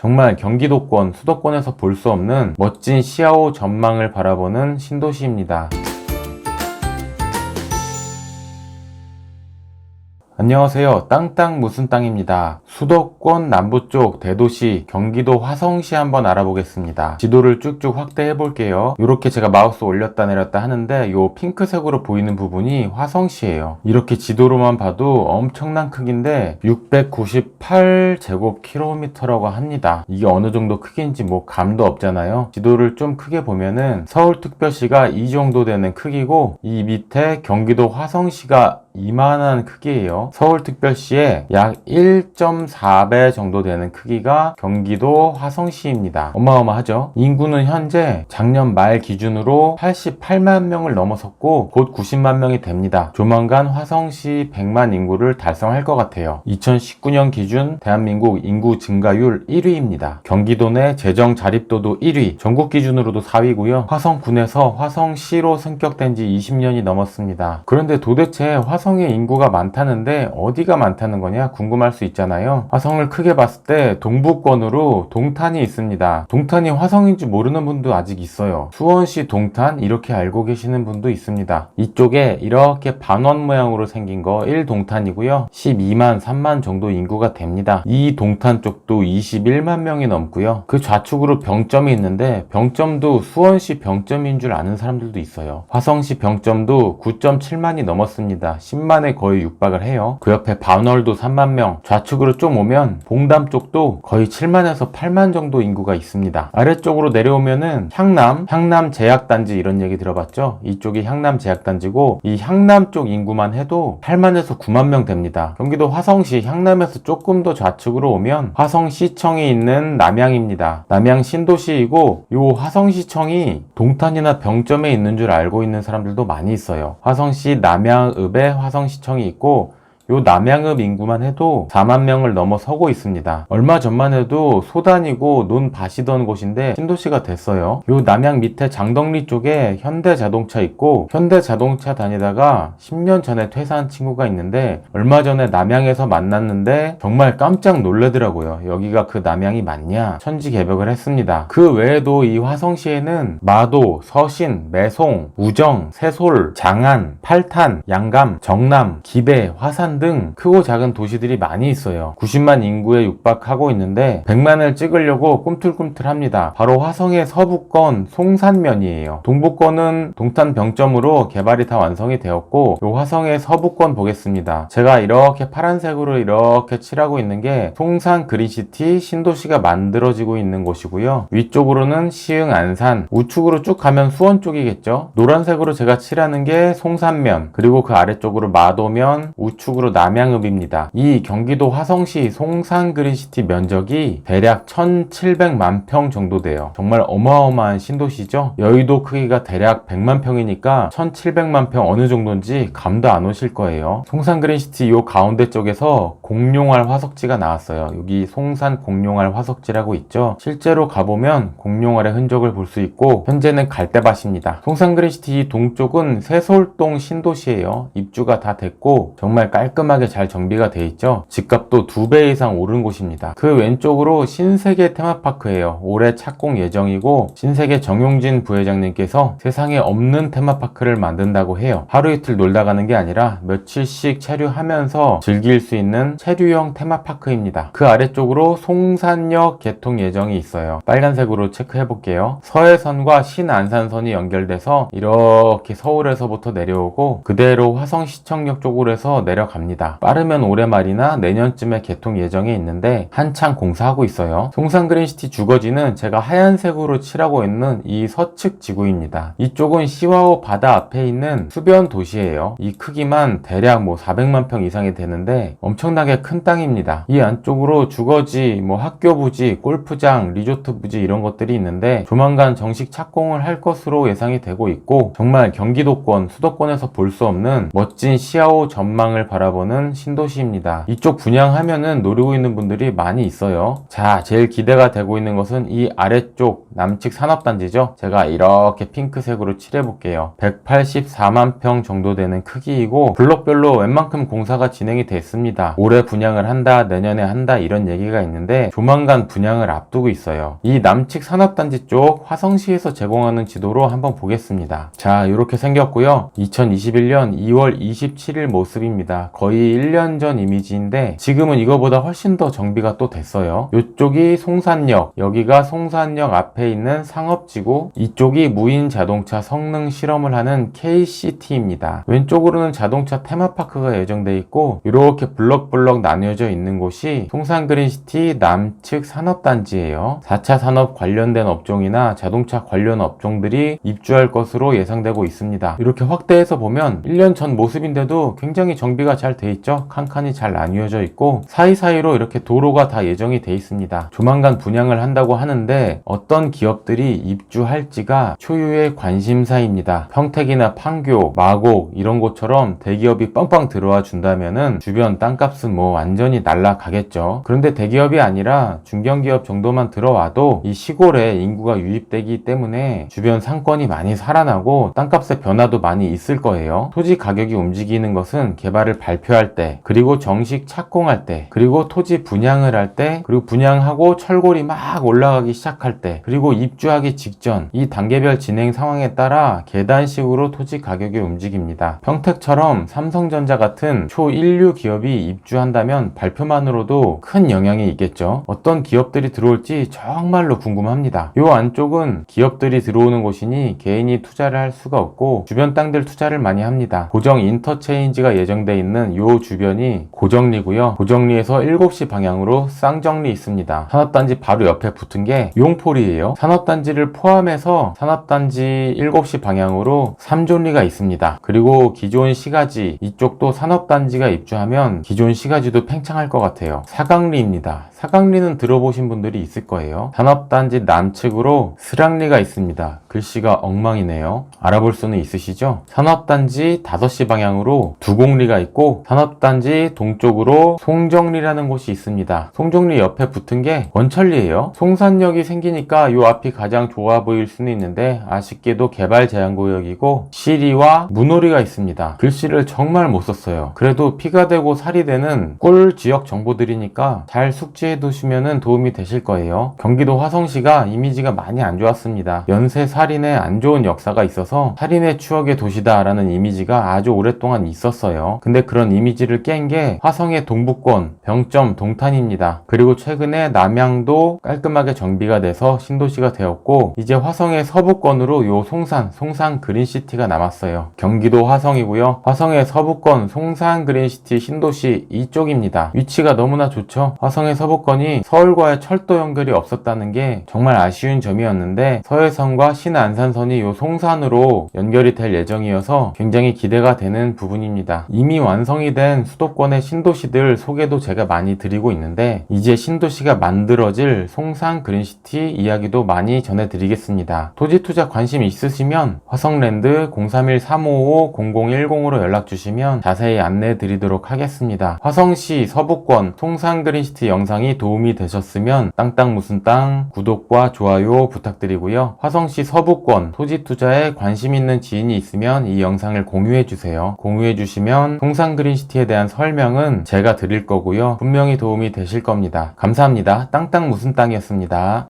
정말 경기도권, 수도권에서 볼 수 없는 멋진 시야호 전망을 바라보는 신도시입니다. 안녕하세요. 땅땅 무슨 땅입니다. 수도권 남부쪽 대도시 경기도 화성시 한번 알아보겠습니다. 지도를 쭉쭉 확대해 볼게요. 이렇게 제가 마우스 올렸다 내렸다 하는데 요 핑크색으로 보이는 부분이 화성시예요. 이렇게 지도로만 봐도 엄청난 크기인데 698제곱킬로미터라고 합니다. 이게 어느 정도 크기인지 뭐 감도 없잖아요. 지도를 좀 크게 보면은 서울특별시가 이 정도 되는 크기고, 이 밑에 경기도 화성시가 이만한 크기예요. 서울특별시의 약 1.4배 정도 되는 크기가 경기도 화성시입니다. 어마어마하죠? 인구는 현재 작년 말 기준으로 88만 명을 넘어섰고 곧 90만 명이 됩니다. 조만간 화성시 100만 인구를 달성할 것 같아요. 2019년 기준 대한민국 인구 증가율 1위입니다. 경기도 내 재정 자립도도 1위, 전국 기준으로도 4위고요. 화성군에서 화성시로 승격된 지 20년이 넘었습니다. 그런데 도대체 화성의 인구가 많다는데 어디가 많다는 거냐 궁금할 수 있잖아요. 화성을 크게 봤을 때 동부권으로 동탄이 있습니다. 동탄이 화성인지 모르는 분도 아직 있어요. 수원시 동탄 이렇게 알고 계시는 분도 있습니다. 이쪽에 이렇게 반원 모양으로 생긴 거 1동탄이고요. 12만 3만 정도 인구가 됩니다. 이 동탄 쪽도 21만 명이 넘고요. 그 좌측으로 병점이 있는데 병점도 수원시 병점인 줄 아는 사람들도 있어요. 화성시 병점도 9.7만이 넘었습니다. 10만에 거의 육박을 해요. 그 옆에 반월도 3만 명, 좌측으로 좀 오면 봉담 쪽도 거의 7만에서 8만 정도 인구가 있습니다. 아래쪽으로 내려오면은 향남 제약단지 이런 얘기 들어봤죠? 이쪽이 향남 제약단지고, 이 향남 쪽 인구만 해도 8만에서 9만 명 됩니다. 경기도 화성시 향남에서 조금 더 좌측으로 오면 화성시청이 있는 남양입니다. 남양 신도시이고, 요 화성시청이 동탄이나 병점에 있는 줄 알고 있는 사람들도 많이 있어요. 화성시 남양읍에 화성시청이 있고, 요 남양읍 인구만 해도 4만 명을 넘어서고 있습니다. 얼마 전만 해도 소단이고 논 밭이던 곳인데 신도시가 됐어요. 요 남양 밑에 장덕리 쪽에 현대자동차 있고, 현대자동차 다니다가 10년 전에 퇴사한 친구가 있는데 얼마 전에 남양에서 만났는데 정말 깜짝 놀라더라고요. 여기가 그 남양이 맞냐? 천지개벽을 했습니다. 그 외에도 이 화성시에는 마도, 서신, 매송, 우정, 새솔, 장안, 팔탄, 양감, 정남, 기배, 화산 등 크고 작은 도시들이 많이 있어요. 90만 인구에 육박하고 있는데 100만을 찍으려고 꿈틀꿈틀합니다. 바로 화성의 서부권 송산면이에요. 동부권은 동탄 병점으로 개발이 다 완성이 되었고, 요 화성의 서부권 보겠습니다. 제가 이렇게 파란색으로 이렇게 칠하고 있는 게 송산 그린시티 신도시가 만들어지고 있는 곳이고요. 위쪽으로는 시흥 안산, 우측으로 쭉 가면 수원 쪽이겠죠. 노란색으로 제가 칠하는 게 송산면, 그리고 그 아래쪽으로 마도면, 우측으로 남양읍입니다. 이 경기도 화성시 송산 그린시티 면적이 대략 1700만 평 정도 돼요. 정말 어마어마한 신도시죠. 여의도 크기가 대략 100만 평이니까 1700만 평 어느 정도인지 감도 안 오실 거예요. 송산 그린시티 요 가운데 쪽에서 공룡알 화석지가 나왔어요. 여기 송산 공룡알 화석지라고 있죠. 실제로 가보면 공룡알의 흔적을 볼 수 있고, 현재는 갈대밭입니다. 송산 그린시티 동쪽은 새솔동 신도시예요. 입주가 다 됐고 정말 깔끔하게 잘 정비가 돼 있죠. 집값도 2배 이상 오른 곳입니다. 그 왼쪽으로 신세계 테마파크예요. 올해 착공 예정이고, 신세계 정용진 부회장님께서 세상에 없는 테마파크를 만든다고 해요. 하루 이틀 놀다 가는 게 아니라 며칠씩 체류하면서 즐길 수 있는 체류형 테마파크입니다. 그 아래쪽으로 송산역 개통 예정이 있어요. 빨간색으로 체크해 볼게요. 서해선과 신안산선이 연결돼서 이렇게 서울에서부터 내려오고 그대로 화성시청역 쪽으로 해서 내려갑니다. 빠르면 올해 말이나 내년쯤에 개통 예정에 있는데 한창 공사하고 있어요. 송산 그린시티 주거지는 제가 하얀색으로 칠하고 있는 이 서측 지구입니다. 이쪽은 시와호 바다 앞에 있는 수변 도시예요. 이 크기만 대략 400만 평 이상이 되는데 엄청나게 큰 땅입니다. 이 안쪽으로 주거지, 학교 부지, 골프장, 리조트 부지 이런 것들이 있는데 조만간 정식 착공을 할 것으로 예상이 되고 있고, 정말 경기도권, 수도권에서 볼 수 없는 멋진 시야호 전망을 바라보는 바라보는 신도시입니다. 이쪽 분양하면은 노리고 있는 분들이 많이 있어요. 자, 제일 기대가 되고 있는 것은 이 아래쪽 남측 산업단지죠. 제가 이렇게 핑크색으로 칠해볼게요. 184만 평 정도 되는 크기이고 블록별로 웬만큼 공사가 진행이 됐습니다. 올해 분양을 한다, 내년에 한다 이런 얘기가 있는데 조만간 분양을 앞두고 있어요. 이 남측 산업단지 쪽 화성시에서 제공하는 지도로 한번 보겠습니다. 자, 이렇게 생겼고요. 2021년 2월 27일 모습입니다. 거의 1년 전 이미지인데 지금은 이거보다 훨씬 더 정비가 또 됐어요. 이쪽이 송산역, 여기가 송산역 앞에 있는 상업지구, 이쪽이 무인 자동차 성능 실험을 하는 KCT입니다. 왼쪽으로는 자동차 테마파크가 예정돼 있고 이렇게 블럭블럭 나뉘어져 있는 곳이 송산그린시티 남측 산업단지예요. 4차 산업 관련된 업종이나 자동차 관련 업종들이 입주할 것으로 예상되고 있습니다. 이렇게 확대해서 보면 1년 전 모습인데도 굉장히 정비가 잘 돼 있죠. 칸칸이 잘 나뉘어져 있고 사이사이로 이렇게 도로가 다 예정이 돼 있습니다. 조만간 분양을 한다고 하는데 어떤 기업들이 입주할지가 초유의 관심사입니다. 평택이나 판교, 마곡 이런 곳처럼 대기업이 빵빵 들어와 준다면은 주변 땅값은 뭐 완전히 날아가겠죠. 그런데 대기업이 아니라 중견기업 정도만 들어와도 이 시골에 인구가 유입되기 때문에 주변 상권이 많이 살아나고 땅값의 변화도 많이 있을 거예요. 토지 가격이 움직이는 것은 개발을 발표할 때, 그리고 정식 착공할 때, 그리고 토지 분양을 할 때, 그리고 분양하고 철골이 막 올라가기 시작할 때, 그리고 입주하기 직전 이 단계별 진행 상황에 따라 계단식으로 토지 가격이 움직입니다. 평택처럼 삼성전자 같은 초일류 기업이 입주한다면 발표만으로도 큰 영향이 있겠죠. 어떤 기업들이 들어올지 정말로 궁금합니다. 이 안쪽은 기업들이 들어오는 곳이니 개인이 투자를 할 수가 없고 주변 땅들 투자를 많이 합니다. 고정 인터체인지가 예정돼 있는 이 주변이 고정리고요. 고정리에서 7시 방향으로 쌍정리 있습니다. 산업단지 바로 옆에 붙은 게 용폴이에요. 산업단지를 포함해서 산업단지 7시 방향으로 3존리가 있습니다. 그리고 기존 시가지, 이쪽도 산업단지가 입주하면 기존 시가지도 팽창할 것 같아요. 사강리입니다. 사강리는 들어보신 분들이 있을 거예요. 산업단지 남측으로 스랑리가 있습니다. 글씨가 엉망이네요. 알아볼 수는 있으시죠? 산업단지 5시 방향으로 두곡리가 있고 산업단지 동쪽으로 송정리라는 곳이 있습니다. 송정리 옆에 붙은 게 원천리예요. 송산역이 생기니까 이 앞이 가장 좋아 보일 수는 있는데 아쉽게도 개발 제한구역이고 시리와 문호리가 있습니다. 글씨를 정말 못 썼어요. 그래도 피가 되고 살이 되는 꿀 지역 정보들이니까 잘 숙지해 두시면 도움이 되실 거예요. 경기도 화성시가 이미지가 많이 안 좋았습니다. 연쇄 살인의 안 좋은 역사가 있어서 살인의 추억의 도시다라는 이미지가 아주 오랫동안 있었어요. 근데 그런 이미지를 깬 게 화성의 동부권 병점 동탄입니다. 그리고 최근에 남양도 깔끔하게 정비가 돼서 신도시가 되었고 이제 화성의 서부권으로 요 송산 그린시티가 남았어요. 경기도 화성이고요. 화성의 서부권 송산 그린시티 신도시 이쪽입니다. 위치가 너무나 좋죠. 화성의 서부권이 서울과의 철도 연결이 없었다는 게 정말 아쉬운 점이었는데 서해선과 신안산선이 요 송산으로 연결이 될 예정이어서 굉장히 기대가 되는 부분입니다. 이미 완성이 된 수도권의 신도시들 소개도 제가 많이 드리고 있는데 이제 신도시가 만들어질 송산 그린시티 이야기도 많이 전해드리겠습니다. 토지 투자 관심 있으시면 화성랜드 031-355-0010으로 연락주시면 자세히 안내 드리도록 하겠습니다. 화성시 서부권 송산 그린시티 영상이 도움이 되셨으면 땅땅 무슨 땅 구독과 좋아요 부탁드리고요. 화성시 서부권 토지 투자에 관심 있는 지인이 있으면 이 영상을 공유해주세요. 공유해주시면 송산 그린시티에 대한 설명은 제가 드릴 거고요. 분명히 도움이 되실 겁니다. 감사합니다. 땅땅 무슨 땅이었습니다.